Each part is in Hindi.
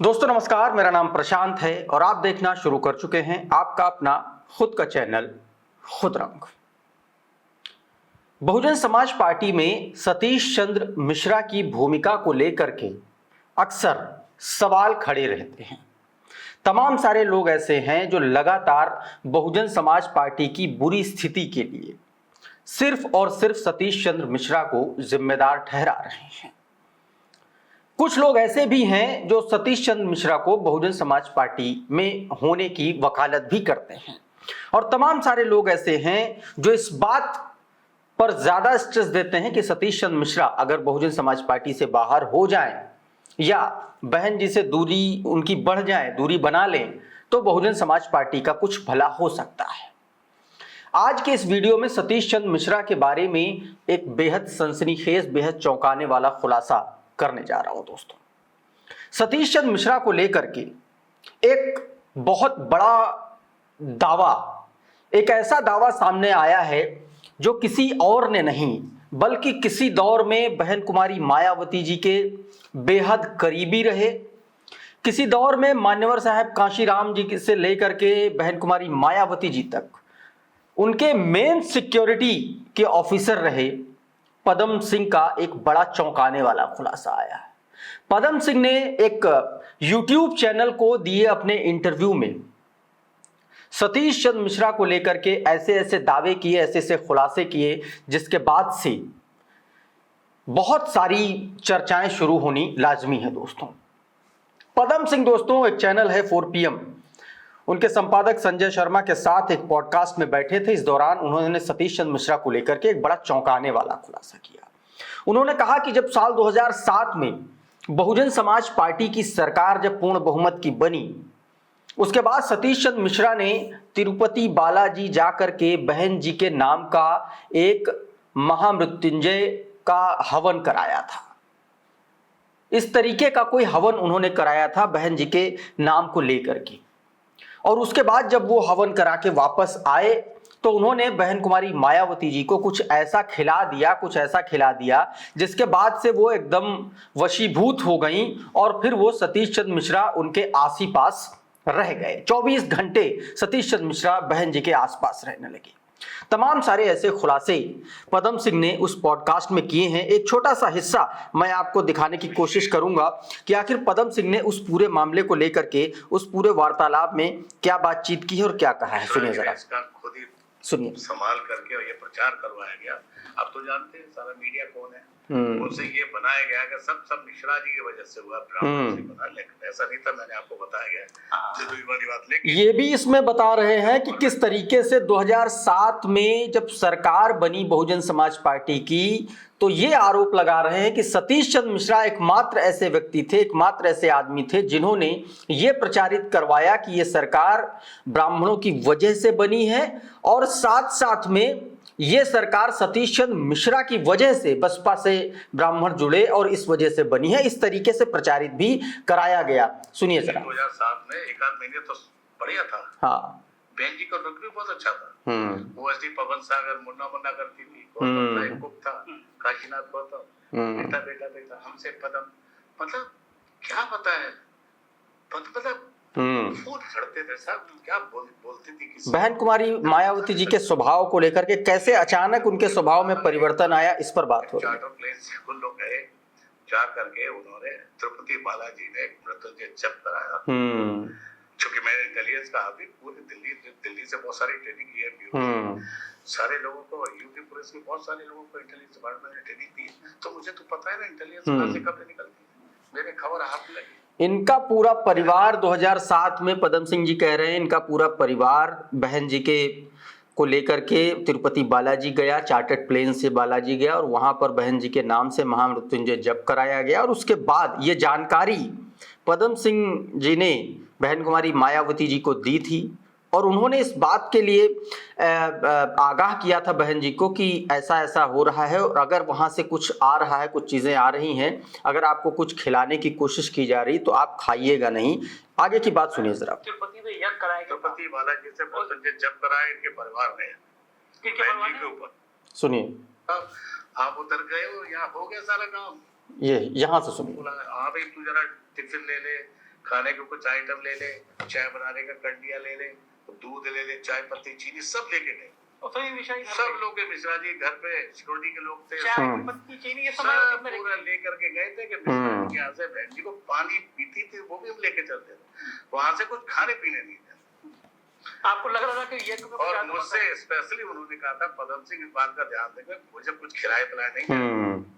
दोस्तों नमस्कार, मेरा नाम प्रशांत है और आप देखना शुरू कर चुके हैं आपका अपना खुद का चैनल खुद रंग। बहुजन समाज पार्टी में सतीश चंद्र मिश्रा की भूमिका को लेकर के अक्सर सवाल खड़े रहते हैं। तमाम सारे लोग ऐसे हैं जो लगातार बहुजन समाज पार्टी की बुरी स्थिति के लिए सिर्फ और सिर्फ सतीश चंद्र मिश्रा को जिम्मेदार ठहरा रहे हैं। कुछ लोग ऐसे भी हैं जो सतीश चंद्र मिश्रा को बहुजन समाज पार्टी में होने की वकालत भी करते हैं और तमाम सारे लोग ऐसे हैं जो इस बात पर ज्यादा स्ट्रेस देते हैं कि सतीश चंद्र मिश्रा अगर बहुजन समाज पार्टी से बाहर हो जाएं या बहन जी से दूरी उनकी बढ़ जाए, दूरी बना लें, तो बहुजन समाज पार्टी का कुछ भला हो सकता है। आज के इस वीडियो में सतीश चंद्र मिश्रा के बारे में एक बेहद सनसनीखेज, बेहद चौंकाने वाला खुलासा करने जा रहा हूं। दोस्तों, सतीश चंद्र मिश्रा को लेकर के एक बहुत बड़ा दावा, एक ऐसा दावा सामने आया है जो किसी और ने नहीं बल्कि किसी दौर में बहन कुमारी मायावती जी के बेहद करीबी रहे, किसी दौर में मान्यवर साहब कांशीराम जी से लेकर के बहन कुमारी मायावती जी तक उनके मेन सिक्योरिटी के ऑफिसर रहे पदम सिंह का एक बड़ा चौंकाने वाला खुलासा आया है। पदम सिंह ने एक YouTube चैनल को दिए अपने इंटरव्यू में सतीश चंद्र मिश्रा को लेकर के ऐसे ऐसे दावे किए, ऐसे ऐसे खुलासे किए, जिसके बाद से बहुत सारी चर्चाएं शुरू होनी लाजमी है। दोस्तों, पदम सिंह दोस्तों एक चैनल है 4PM, उनके संपादक संजय शर्मा के साथ एक पॉडकास्ट में बैठे थे। इस दौरान उन्होंने सतीश चंद्र मिश्रा को लेकर के एक बड़ा चौंकाने वाला खुलासा किया। उन्होंने कहा कि जब साल 2007 में बहुजन समाज पार्टी की सरकार जब पूर्ण बहुमत की बनी, उसके बाद सतीश चंद्र मिश्रा ने तिरुपति बालाजी जाकर के बहन जी के नाम का एक महामृत्युंजय का हवन कराया था। इस तरीके का कोई हवन उन्होंने कराया था बहन जी के नाम को लेकर के, और उसके बाद जब वो हवन करा के वापस आए तो उन्होंने बहन कुमारी मायावती जी को कुछ ऐसा खिला दिया जिसके बाद से वो एकदम वशीभूत हो गई और फिर वो सतीश चंद्र मिश्रा उनके आस ही पास रह गए। 24 घंटे सतीश चंद्र मिश्रा बहन जी के आसपास रहने लगे। तमाम सारे ऐसे खुलासे पदम सिंह ने उस पॉडकास्ट में किए हैं। एक छोटा सा हिस्सा मैं आपको दिखाने की कोशिश करूंगा कि आखिर पदम सिंह ने उस पूरे मामले को लेकर के, उस पूरे वार्तालाप में क्या बातचीत की है और क्या कहा है। सुनिए जरा, सुनिए। संभाल करके और ये प्रचार करवाया गया। अब तो जानते हैं सारा मीडिया कौन है, उनसे ये बनाया गया कि सब मिश्रा जी की वजह से हुआ, ब्राह्मण से बना, लेकिन ऐसा नहीं था। मैंने आपको बताया गया वाली बात। लेकिन ये भी इसमें बता रहे हैं कि किस तरीके से 2007 में जब सरकार बनी बहुजन समाज पार्टी की, तो ये आरोप लगा रहे हैं कि सतीश चंद्र मिश्रा एकमात्र ऐसे व्यक्ति थे, एकमात्र ऐसे आदमी थे जिन्होंने ये प्रचारित करवाया कि ये सरकार ब्राह्मणों की वजह से बनी है और साथ साथ में ये सरकार सतीश चंद्र मिश्रा की वजह से बसपा से ब्राह्मण जुड़े और इस वजह से बनी है। इस तरीके से प्रचारित भी कराया गया। सुनिए जरा। 2007 में एक आध महीने तो बढ़िया था। हाँ, बहन जी का लुक भी बहुत अच्छा था। वो ऐसी पवन सागर मुन्ना करती थी, गौतम कुक था, काशीनाथ गौतम, बेटा हमसे पदम, मतलब क्या पता है, मतलब फूट चढ़ते थे सब, क्या बोलती थी किसी। बहन कुमारी मायावती जी के स्वभाव को लेकर के कैसे अचानक उनके स्वभाव में परिवर्तन आया, इस पर बात हो रही है। चार्टर प्लेन से कुछ लोग गए, जा करके उन्होंने तिरुपति बालाजी ने मृत्युंजय जप कराया। क्योंकि मैंने इंटेलिजेंस का अभी पूरी दिल्ली से बहुत सारी ट्रेनिंग की है, सारे लोगों को, यूपी पुलिस के बहुत सारे लोगों को इंटेलिजेंस डिपार्टमेंट ने ट्रेनिंग दी, तो मुझे तो पता है ना इंटेलिजेंस कहां से कब निकलती है। मेरे खबर हाथ लगी। इनका पूरा परिवार 2007 में, पदम सिंह जी कह रहे हैं, इनका पूरा परिवार बहन जी के को लेकर के तिरुपति बालाजी गया, चार्टर्ड प्लेन से बालाजी गया और वहां पर बहन जी के नाम से महामृत्युंजय जप कराया गया। और उसके बाद ये जानकारी पदम सिंह जी ने बहन कुमारी मायावती जी को दी थी और उन्होंने इस बात के लिए आगाह किया था बहन जी को कि ऐसा ऐसा हो रहा है और अगर वहां से कुछ आ रहा है, कुछ चीजें आ रही हैं, अगर आपको कुछ खिलाने की कोशिश की जा रही तो आप खाइएगा नहीं। आगे की बात सुनिए जरा। तिरुपति में यज्ञ कराया, तिरुपति बालाजी से मृत्युंजय जप कराया इनके परिवार ने, बहन जी के ऊपर। सुनिए, आप उधर गए हो, यहाँ हो गया सारा काम। ये यहाँ से सुनिए। हाँ भाई, तू जरा टिफिन ले ले, खाने के कुछ आइटम ले ले, चाय बनाने का कंडिया ले ले, दूध ले ले, चाय पत्ती चीनी सब लेके गए। सब लोग के मिश्रा जी घर पे सिक्योरिटी के लोग थे, चाय पत्ती चीनी ये सब पूरा लेकर के गए थे कि मिश्रा जी यहाँ से बहन जी को पानी पीती थी वो भी हम लेके चलते थे, वहां से कुछ खाने पीने नहीं थे। आपको लग रहा था कि ये और मुझसे स्पेशली उन्होंने कहा था पदम सिंह इस बात का ध्यान देकर मुझे कुछ खिलाए पिलाए नहीं,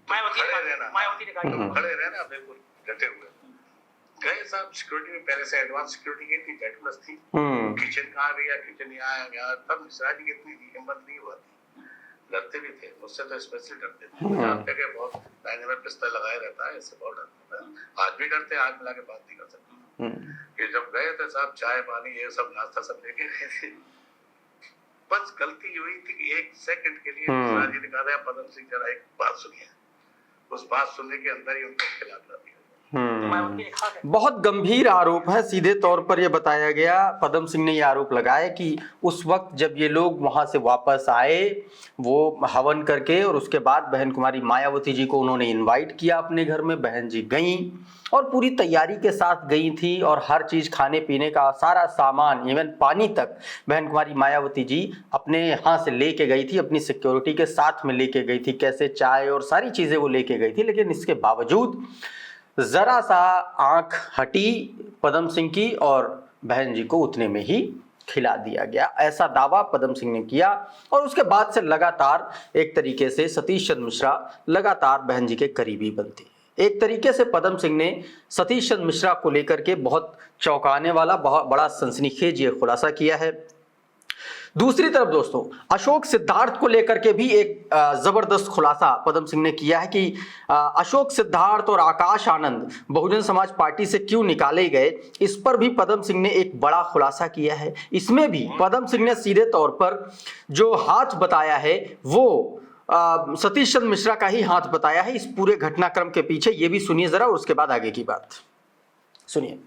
मायावती ने कहा खड़े रहना बिल्कुल डटे हुए। गए साहब सिक्योरिटी में पहले से एडवांस सिक्योरिटी की थी, जेड प्लस थी, किचन कहाँ भैया, किचन यहाँ गया, तब मिश्रा जी की इतनी हिम्मत नहीं हुआ थी, डरते भी थे मुझसे, तो स्पेशली डरते थे, जानते कि बहुत लाइन में पिस्तौल लगाए रहता है, इससे बहुत डरता है, आज भी डरते, आज मिला के बात नहीं कर सकते। कि जब गए थे साहब चाय पानी ये सब नाश्ता सब लेके गए थे, बस गलती हुई थी कि 1 सेकंड के लिए मिश्रा जी ने कहा था पदम सिंह जरा एक बात सुनिए, उस बात सुनने के अंदर ही उनको खिला दिया। बहुत गंभीर आरोप है। सीधे तौर पर यह बताया गया, पदम सिंह ने यह आरोप लगाया कि उस वक्त जब ये लोग वहां से वापस आए वो हवन करके, और उसके बाद बहन कुमारी मायावती जी को उन्होंने इनवाइट किया अपने घर में, बहन जी गईं और पूरी तैयारी के साथ गई थी, और हर चीज खाने पीने का सारा सामान इवन पानी तक बहन कुमारी मायावती जी अपने यहाँ से लेके गई थी, अपनी सिक्योरिटी के साथ में लेके गई थी, कैसे चाय और सारी चीजें वो लेके गई थी। लेकिन इसके बावजूद जरा सा आंख हटी पदम सिंह की और बहन जी को उतने में ही खिला दिया गया, ऐसा दावा पदम सिंह ने किया। और उसके बाद से लगातार एक तरीके से सतीश चंद्र मिश्रा लगातार बहन जी के करीबी बनते। एक तरीके से पदम सिंह ने सतीश चंद्र मिश्रा को लेकर के बहुत चौंकाने वाला, बहुत बड़ा सनसनीखेज ये खुलासा किया है। दूसरी तरफ दोस्तों, अशोक सिद्धार्थ को लेकर के भी एक जबरदस्त खुलासा पदम सिंह ने किया है कि अशोक सिद्धार्थ और आकाश आनंद बहुजन समाज पार्टी से क्यों निकाले गए, इस पर भी पदम सिंह ने एक बड़ा खुलासा किया है। इसमें भी पदम सिंह ने सीधे तौर पर जो हाथ बताया है वो सतीश चंद्र मिश्रा का ही हाथ बताया है इस पूरे घटनाक्रम के पीछे। ये भी सुनिए जरा, और उसके बाद आगे की बात सुनिए।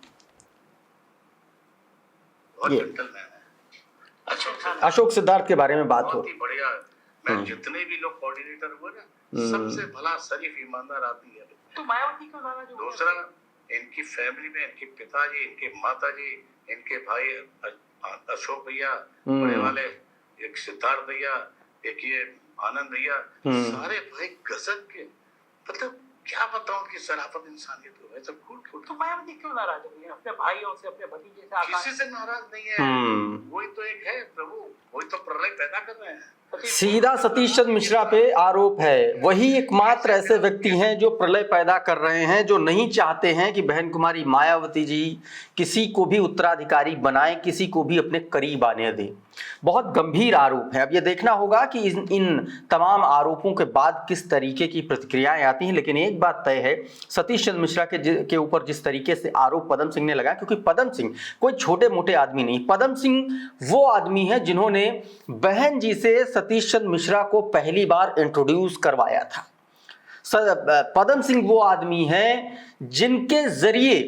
अशोक सिद्धार्थ के बारे में बात हो, बढ़िया। मैं जितने भी लोग कोऑर्डिनेटर हुए ना, सबसे भला शरीफ ईमानदार आदमी है। तो मायावती का गाना जो दूसरा, इनकी फैमिली में इनके पिताजी, इनके माताजी, इनके भाई अशोक भैया बड़े वाले, एक सिद्धार्थ भैया, एक ये आनंद भैया, सारे भाई गजब के, मतलब क्या बताऊं कि शराफत इंसानियत हो है सब खूब। तो मायावती क्यों नाराज हो गई अपने भाइयों से, अपने भतीजे से? किसी से नाराज नहीं है, वही तो एक है प्रभु, वही तो प्रलय पैदा कर रहे हैं। सीधा सतीश चंद्र मिश्रा पे आरोप है, वही एकमात्र ऐसे व्यक्ति हैं जो प्रलय पैदा कर रहे हैं, जो नहीं चाहते हैं कि बहन कुमारी मायावती जी किसी को भी उत्तराधिकारी बनाए, किसी को भी अपने करीब आने दे। बहुत गंभीर आरोप है। अब ये देखना होगा कि इन तमाम आरोपों के बाद किस तरीके की प्रतिक्रियाएं आती हैं। लेकिन एक बात तय है, सतीश चंद्र मिश्रा के ऊपर जिस तरीके से आरोप पदम सिंह ने लगाया, क्योंकि पदम सिंह कोई छोटे मोटे आदमी नहीं, पदम सिंह वो आदमी है जिन्होंने बहन जी से सतीश चंद्र मिश्रा को पहली बार इंट्रोड्यूस करवाया था। पदम सिंह वो आदमी हैं जिनके जरिए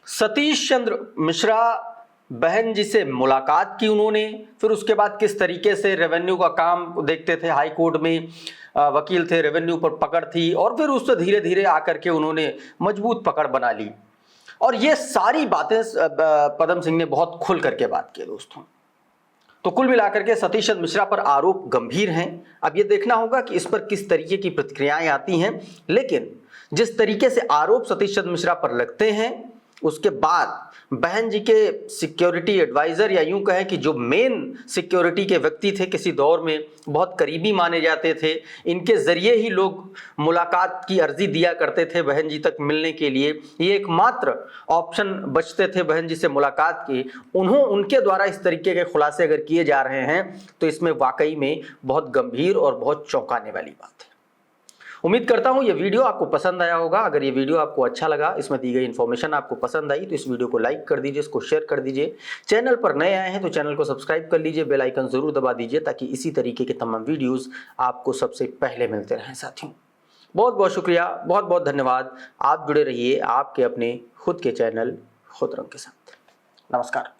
सतीश चंद्र मिश्रा बहन जी से मुलाकात की उन्होंने, फिर उसके बाद किस तरीके से रेवेन्यू का काम देखते थे, हाई कोर्ट में वकील थे, रेवेन्यू पर पकड़ थी, और फिर उससे धीरे धीरे आकर के उन्होंने मजबूत पकड़ बना ली। और ये सारी बातें पदम सिंह ने बहुत खुल करके बात की दोस्तों। तो कुल मिलाकर के सतीश चंद्र मिश्रा पर आरोप गंभीर हैं। अब ये देखना होगा कि इस पर किस तरीके की प्रतिक्रियाएं आती हैं। लेकिन जिस तरीके से आरोप सतीश चंद्र मिश्रा पर लगते हैं, उसके बाद बहन जी के सिक्योरिटी एडवाइजर, या यूं कहें कि जो मेन सिक्योरिटी के व्यक्ति थे, किसी दौर में बहुत करीबी माने जाते थे, इनके जरिए ही लोग मुलाकात की अर्जी दिया करते थे बहन जी तक मिलने के लिए। ये एकमात्र ऑप्शन बचते थे बहन जी से मुलाकात की। उनके द्वारा इस तरीके के खुलासे अगर किए जा रहे हैं तो इसमें वाकई में बहुत गंभीर और बहुत चौंकाने वाली बात है। उम्मीद करता हूं ये वीडियो आपको पसंद आया होगा। अगर ये वीडियो आपको अच्छा लगा, इसमें दी गई इन्फॉर्मेशन आपको पसंद आई, तो इस वीडियो को लाइक कर दीजिए, इसको शेयर कर दीजिए। चैनल पर नए आए हैं तो चैनल को सब्सक्राइब कर लीजिए, बेल आइकन जरूर दबा दीजिए, ताकि इसी तरीके के तमाम वीडियोस आपको सबसे पहले मिलते रहें। साथियों, बहुत बहुत शुक्रिया, बहुत बहुत धन्यवाद। आप जुड़े रहिए आपके अपने खुद के चैनल खुद रंग के साथ। नमस्कार।